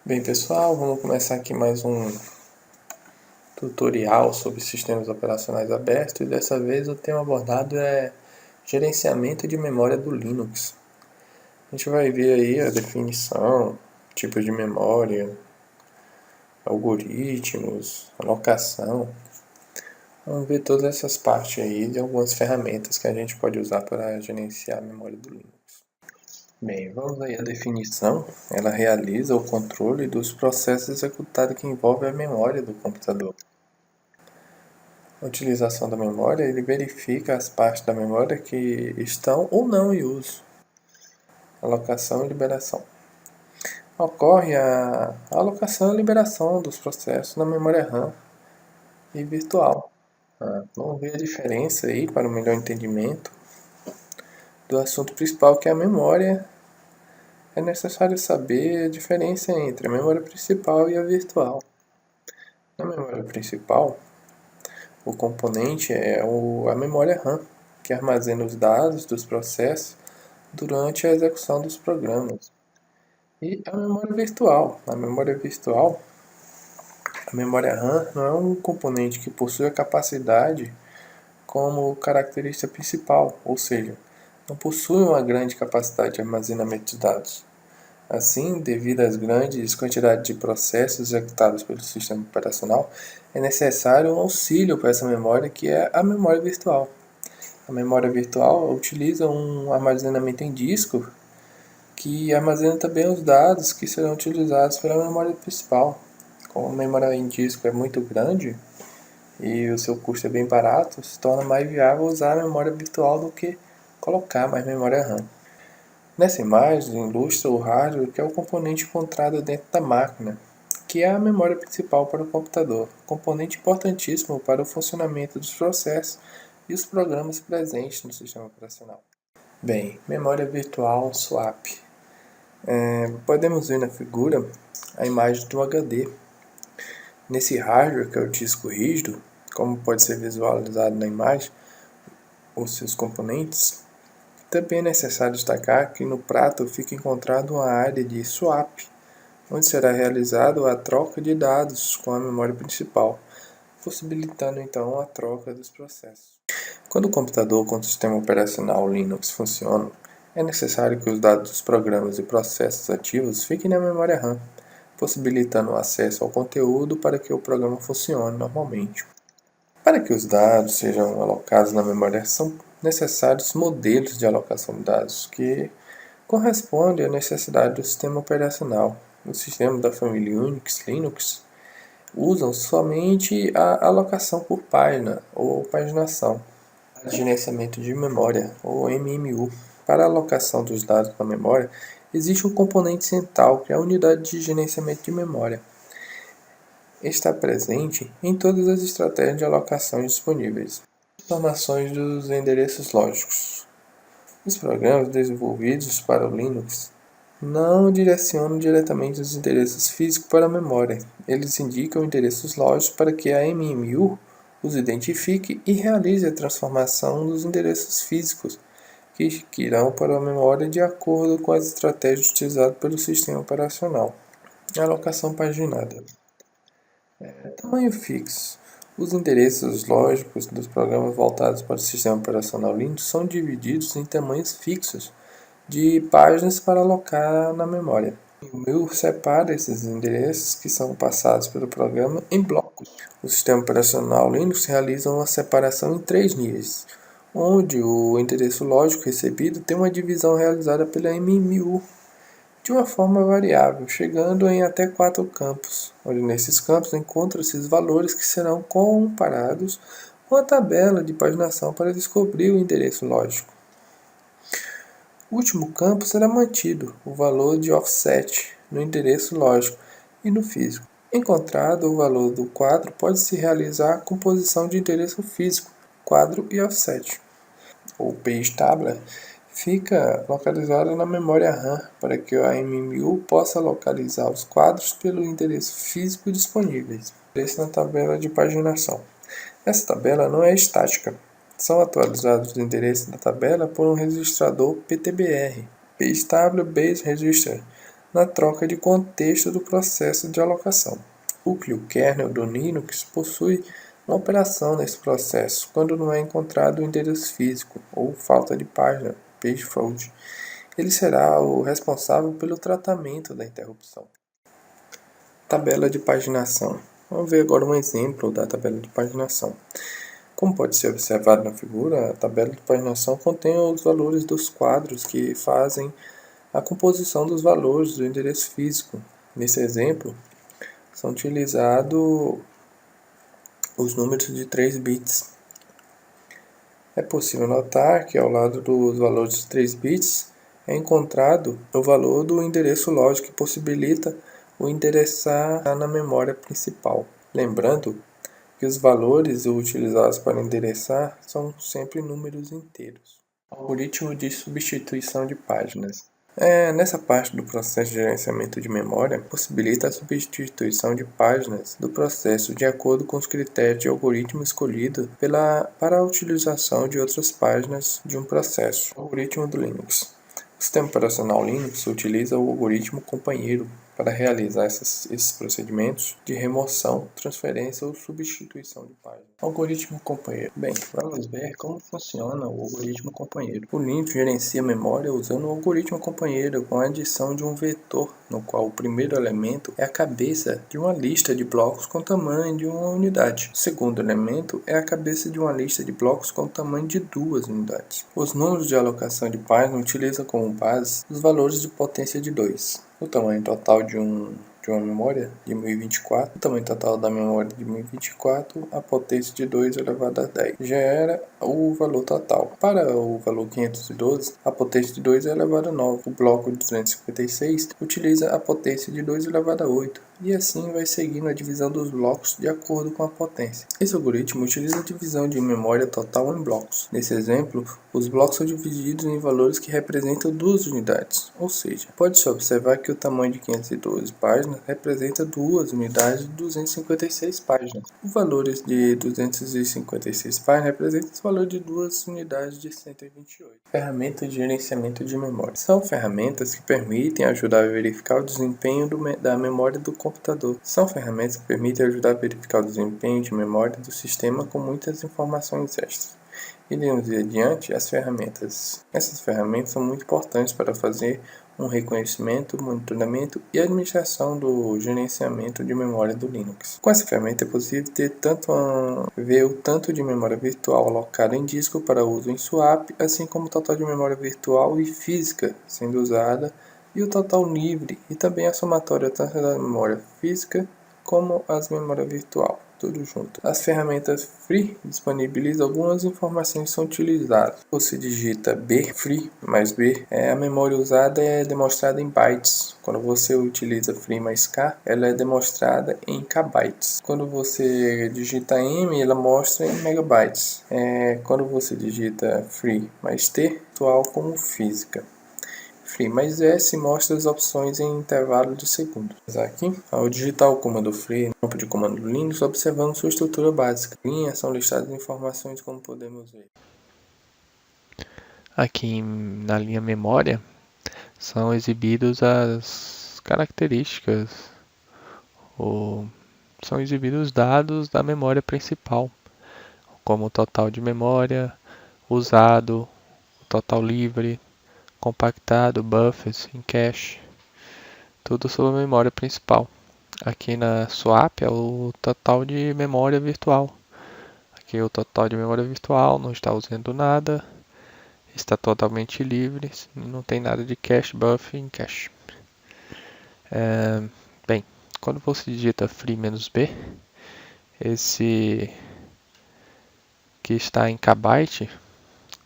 Bem, pessoal, vamos começar aqui mais um tutorial sobre sistemas operacionais abertos e dessa vez o tema abordado é gerenciamento de memória do Linux. A gente vai ver aí a definição, tipos de memória, algoritmos, alocação. Vamos ver todas essas partes aí de algumas ferramentas que a gente pode usar para gerenciar a memória do Linux. Bem, vamos aí à definição. Ela realiza o controle dos processos executados que envolvem a memória do computador. A utilização da memória, ele verifica as partes da memória que estão ou não em uso. Alocação e liberação. Ocorre a alocação e liberação dos processos na memória RAM e virtual. Vamos ver a diferença aí para o melhor entendimento do assunto principal, que é a memória. É necessário saber a diferença entre a memória principal e a virtual. Na memória principal, o componente é a memória RAM, que armazena os dados dos processos durante a execução dos programas. E a memória virtual. A memória RAM não é um componente que possui a capacidade como característica principal, ou seja, não possui uma grande capacidade de armazenamento de dados. Assim, devido às grandes quantidades de processos executados pelo sistema operacional, é necessário um auxílio para essa memória, que é a memória virtual. A memória virtual utiliza um armazenamento em disco que armazena também os dados que serão utilizados pela memória principal. Como a memória em disco é muito grande e o seu custo é bem barato, se torna mais viável usar a memória virtual do que colocar mais memória RAM. Nessa imagem ilustra o hardware, que é o componente encontrado dentro da máquina, que é a memória principal para o computador, componente importantíssimo para o funcionamento dos processos e os programas presentes no sistema operacional. Bem, memória virtual swap. Podemos ver na figura a imagem de um HD. Nesse hardware, que é o disco rígido, como pode ser visualizado na imagem, os seus componentes, também é necessário destacar que no prato fica encontrado uma área de swap, onde será realizada a troca de dados com a memória principal, possibilitando então a troca dos processos. Quando o computador com o sistema operacional Linux funciona, é necessário que os dados dos programas e processos ativos fiquem na memória RAM, possibilitando o acesso ao conteúdo para que o programa funcione normalmente. Para que os dados sejam alocados na memória, são necessários modelos de alocação de dados que correspondem à necessidade do sistema operacional. Os sistemas da família Unix, Linux, usam somente a alocação por página ou paginação, gerenciamento de memória ou MMU. Para a alocação dos dados na memória, existe um componente central, que é a unidade de gerenciamento de memória. Está presente em todas as estratégias de alocação disponíveis. Informações dos endereços lógicos. Os programas desenvolvidos para o Linux não direcionam diretamente os endereços físicos para a memória. Eles indicam endereços lógicos para que a MMU os identifique e realize a transformação dos endereços físicos que irão para a memória de acordo com as estratégias utilizadas pelo sistema operacional. Alocação paginada. Tamanho fixo. Os endereços lógicos dos programas voltados para o sistema operacional Linux são divididos em tamanhos fixos de páginas para alocar na memória. O MIL separa esses endereços que são passados pelo programa em blocos. O sistema operacional Linux realiza uma separação em 3 níveis, onde o endereço lógico recebido tem uma divisão realizada pela MMU de uma forma variável, chegando em até 4 campos, onde nesses campos encontram-se os valores que serão comparados com a tabela de paginação para descobrir o endereço lógico. O último campo será mantido, o valor de offset, no endereço lógico e no físico. Encontrado o valor do quadro, pode-se realizar a composição de endereço físico, quadro e offset. O page tabla fica localizado na memória RAM para que a MMU possa localizar os quadros pelo endereço físico disponíveis. Esse na tabela de paginação. Essa tabela não é estática. São atualizados os endereços da tabela por um registrador PTBR, Page Table Base Register, na troca de contexto do processo de alocação. O núcleo kernel do Linux possui uma operação nesse processo quando não é encontrado o endereço físico ou falta de página, page fault. Ele será o responsável pelo tratamento da interrupção. Tabela de paginação. Vamos ver agora um exemplo da tabela de paginação. Como pode ser observado na figura, a tabela de paginação contém os valores dos quadros que fazem a composição dos valores do endereço físico. Nesse exemplo, são utilizados os números de 3 bits. É possível notar que ao lado dos valores de 3 bits é encontrado o valor do endereço lógico que possibilita o endereçar na memória principal. Lembrando que os valores utilizados para endereçar são sempre números inteiros. Algoritmo de substituição de páginas. Nessa parte do processo de gerenciamento de memória, possibilita a substituição de páginas do processo de acordo com os critérios de algoritmo escolhido para a utilização de outras páginas de um processo. Algoritmo do Linux. O sistema operacional Linux utiliza o algoritmo companheiro para realizar esses procedimentos de remoção, transferência ou substituição de página. Algoritmo companheiro. Bem, vamos ver como funciona o algoritmo companheiro. O Linux gerencia a memória usando o algoritmo companheiro com a adição de um vetor, no qual o primeiro elemento é a cabeça de uma lista de blocos com tamanho de uma unidade. O segundo elemento é a cabeça de uma lista de blocos com tamanho de 2 unidades. Os números de alocação de página utilizam como base os valores de potência de 2. O tamanho total de uma memória de 1024, o tamanho total da memória de 1024, a potência de 2 elevado a 10. Gera o valor total. Para o valor 512, a potência de 2 é elevado a 9. O bloco de 256 utiliza a potência de 2 elevado a 8. E assim vai seguindo a divisão dos blocos de acordo com a potência. Esse algoritmo utiliza a divisão de memória total em blocos. Nesse exemplo, os blocos são divididos em valores que representam 2 unidades, ou seja, pode-se observar que o tamanho de 512 páginas representa 2 unidades de 256 páginas. Os valores de 256 páginas representam os valores de 2 unidades de 128. Ferramentas de gerenciamento de memória. São ferramentas que permitem ajudar a verificar o desempenho da memória do computador. São ferramentas que permitem ajudar a verificar o desempenho de memória do sistema com muitas informações extras. Iremos ir adiante as ferramentas. Essas ferramentas são muito importantes para fazer um reconhecimento, monitoramento e administração do gerenciamento de memória do Linux. Com essa ferramenta é possível ver o tanto de memória virtual alocada em disco para uso em swap, assim como o total de memória virtual e física sendo usada e o total livre e também a somatória tanto da memória física como as memória virtual. Tudo junto. As ferramentas free disponibilizam algumas informações que são utilizadas. Você digita B, free mais B, a memória usada é demonstrada em bytes. Quando você utiliza free mais K, ela é demonstrada em kbytes. Quando você digita M, ela mostra em megabytes. Quando você digita free mais T, atual como física. Free mais S mostra as opções em intervalo de segundos. Aqui, ao digitar o comando free no campo de comando do Linux, observamos sua estrutura básica. Linhas são listadas informações como podemos ver. Aqui na linha memória são exibidos as características ou são exibidos os dados da memória principal, como o total de memória usado, o total livre, compactado, buffers, em cache, tudo sobre a memória principal. Aqui na swap é o total de memória virtual. Aqui o total de memória virtual não está usando nada, está totalmente livre, não tem nada de cache, buffer em cache. Bem, quando você digita free-b, esse que está em kbyte,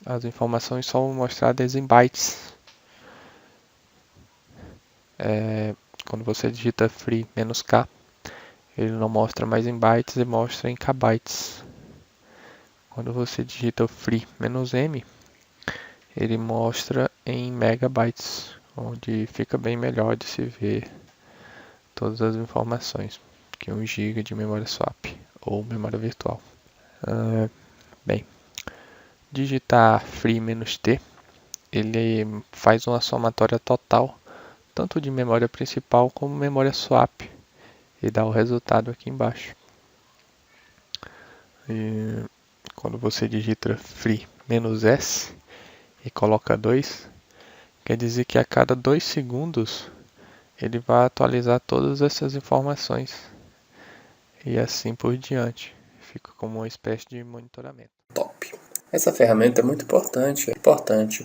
as informações são mostradas em bytes. Quando você digita free-k, ele não mostra mais em bytes, ele mostra em kbytes. Quando você digita o free-m, ele mostra em megabytes, onde fica bem melhor de se ver todas as informações que 1 GB de memória swap ou memória virtual. Bem, digitar free-t, ele faz uma somatória total tanto de memória principal como memória swap e dá o resultado aqui embaixo. E quando você digita free "-s" e coloca 2, quer dizer que a cada 2 segundos ele vai atualizar todas essas informações e assim por diante. Fica como uma espécie de monitoramento. Top. Essa ferramenta é muito importante,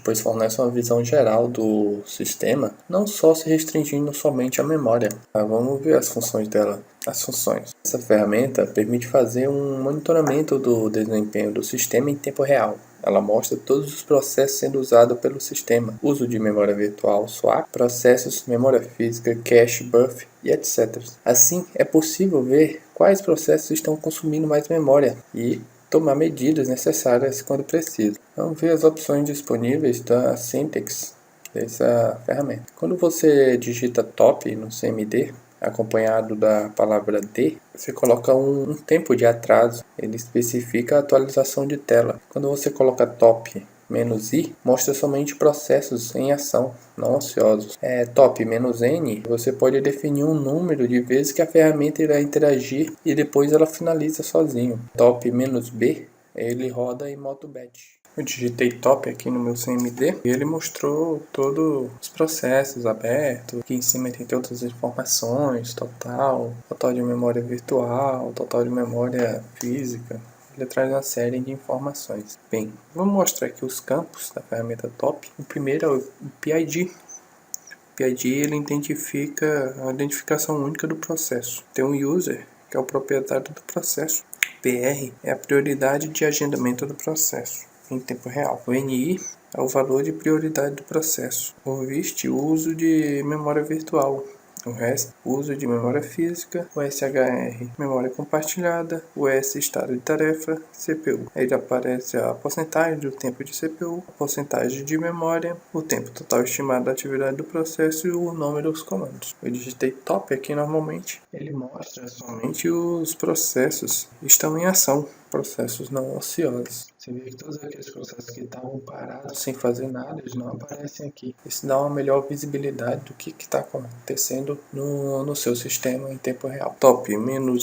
pois fornece uma visão geral do sistema, não só se restringindo somente à memória. Vamos ver as funções dela. As funções. Essa ferramenta permite fazer um monitoramento do desempenho do sistema em tempo real. Ela mostra todos os processos sendo usados pelo sistema, uso de memória virtual, swap, processos, memória física, cache, buffer e etc. Assim, é possível ver quais processos estão consumindo mais memória e tomar medidas necessárias quando preciso. Vamos ver as opções disponíveis da Syntax dessa ferramenta. Quando você digita top no CMD, acompanhado da palavra D, você coloca um tempo de atraso. Ele especifica a atualização de tela. Quando você coloca top "-i", mostra somente processos em ação, não ociosos. Top "-n", você pode definir um número de vezes que a ferramenta irá interagir e depois ela finaliza sozinho. Top "-b", ele roda em modo batch. Eu digitei top aqui no meu CMD e ele mostrou todos os processos abertos. Aqui em cima tem todas as informações, total de memória virtual, total de memória física. Ele traz uma série de informações. Bem, vamos mostrar aqui os campos da ferramenta top. O primeiro é o PID. O PID ele identifica a identificação única do processo. Tem um user, que é o proprietário do processo. PR é a prioridade de agendamento do processo em tempo real. O NI é o valor de prioridade do processo. O VIST, o uso de memória virtual. O REST, uso de memória física. O SHR, memória compartilhada. O S, estado de tarefa. CPU. Aí aparece a porcentagem do tempo de CPU, a porcentagem de memória, o tempo total estimado da atividade do processo e o nome dos comandos. Eu digitei top aqui normalmente. Ele mostra somente os processos que estão em ação, processos não ociosos. Você vê que todos aqueles processos que estavam parados sem fazer nada, eles não aparecem aqui. Isso dá uma melhor visibilidade do que está acontecendo no seu sistema em tempo real. Top "-n"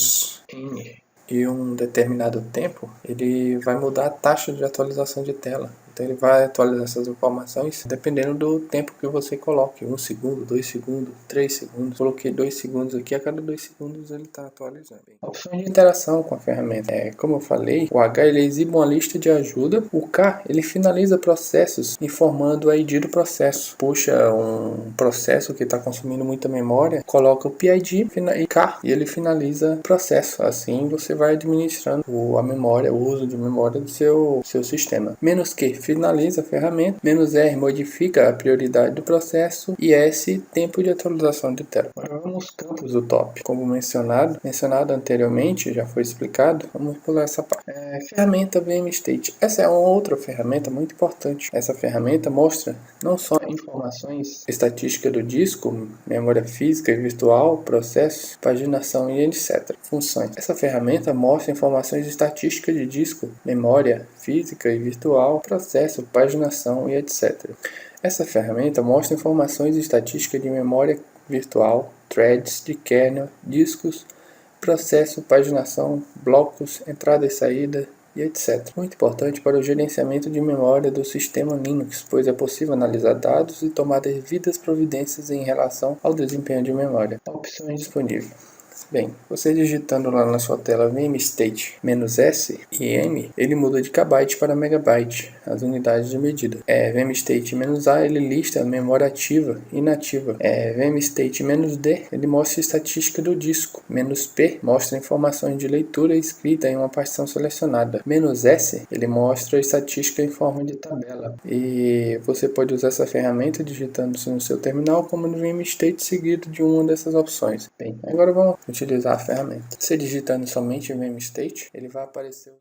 e um determinado tempo, ele vai mudar a taxa de atualização de tela. Então ele vai atualizar essas informações dependendo do tempo que você coloque. 1 segundo, 2 segundos, 3 segundos. Coloquei 2 segundos aqui, a cada 2 segundos ele está atualizando. Opções de interação com a ferramenta. Como eu falei, o H ele exibe uma lista de ajuda. O K ele finaliza processos informando a ID do processo. Puxa um processo que está consumindo muita memória, coloca o PID e K e ele finaliza o processo. Assim você vai administrando a memória, o uso de memória do seu sistema. "-q" finaliza a ferramenta, "-r" modifica a prioridade do processo e S tempo de atualização de tela. Agora vamos aos campos do top. Como mencionado anteriormente, já foi explicado, vamos pular essa parte. Ferramenta VMState. Essa é uma outra ferramenta muito importante. Essa ferramenta mostra não só informações estatísticas do disco, memória física e virtual, processos, paginação e etc. Funções. Essa ferramenta mostra informações estatísticas de disco, memória física e virtual, processo, paginação e etc. Essa ferramenta mostra informações estatísticas de memória virtual, threads de kernel, discos, processo, paginação, blocos, entrada e saída e etc. Muito importante para o gerenciamento de memória do sistema Linux, pois é possível analisar dados e tomar devidas providências em relação ao desempenho de memória. Opções disponíveis. Bem, você digitando lá na sua tela "-state "-s" e "m", ele muda de kbyte para megabyte, as unidades de medida. "-state "-a", ele lista a memória ativa e inativa. "-state "-d", ele mostra a estatística do disco. "-p", mostra informações de leitura e escrita em uma partição selecionada. "-s", ele mostra a estatística em forma de tabela. E você pode usar essa ferramenta digitando no seu terminal como no "-state", seguido de uma dessas opções. Bem, agora vamos utilizar a ferramenta. Se digitando somente "-state", ele vai aparecer.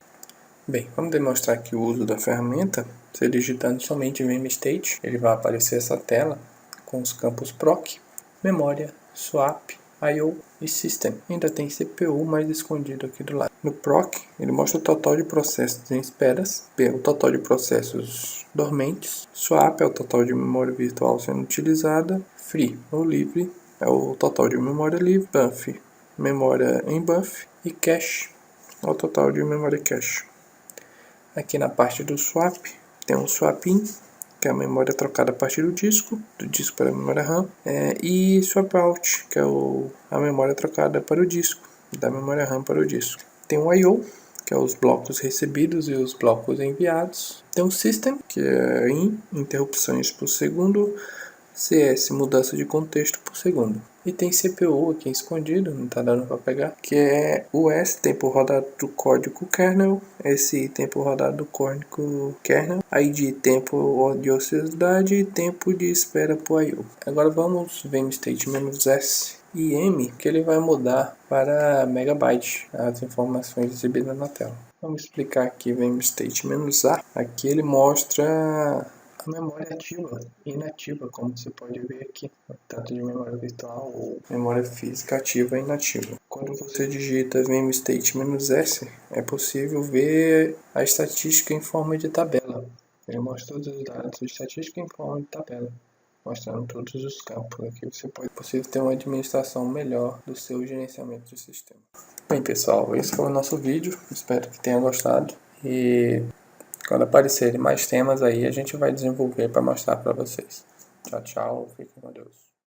Bem, vamos demonstrar aqui o uso da ferramenta. Se digitando somente "-state", ele vai aparecer essa tela com os campos proc, memória, swap, I/O e system. Ainda tem CPU mais escondido aqui do lado. No PROC, ele mostra o total de processos em esperas, P o total de processos dormentes, SWAP é o total de memória virtual sendo utilizada, Free ou livre é o total de memória livre, Buff, memória em buff e Cache é o total de memória cache. Aqui na parte do swap, tem um swap-in, que é a memória trocada a partir do disco para a memória RAM, e swap-out, que é a memória trocada para o disco, da memória RAM para o disco. Tem o I/O, que é os blocos recebidos e os blocos enviados. Tem o System, que é interrupções por segundo, CS, mudança de contexto por segundo. E tem CPU aqui escondido, não está dando para pegar, que é o S, tempo rodado do código kernel, SI, tempo rodado do código kernel, ID, tempo de ociosidade e tempo de espera por I/O. Agora vamos ver o state "-s" e M, que ele vai mudar para megabyte, as informações exibidas na tela. Vamos explicar aqui o state "-a". Aqui ele mostra a memória ativa e inativa, como você pode ver aqui, tanto de memória virtual ou memória física ativa e inativa. Quando você digita "state "-s", é possível ver a estatística em forma de tabela. Ele mostra todos os dados de estatística em forma de tabela, mostrando todos os campos. Aqui você pode possível ter uma administração melhor do seu gerenciamento de sistema. Bem, pessoal, esse foi o nosso vídeo. Espero que tenha gostado. E quando aparecerem mais temas aí, a gente vai desenvolver para mostrar para vocês. Tchau, tchau. Fiquem com Deus.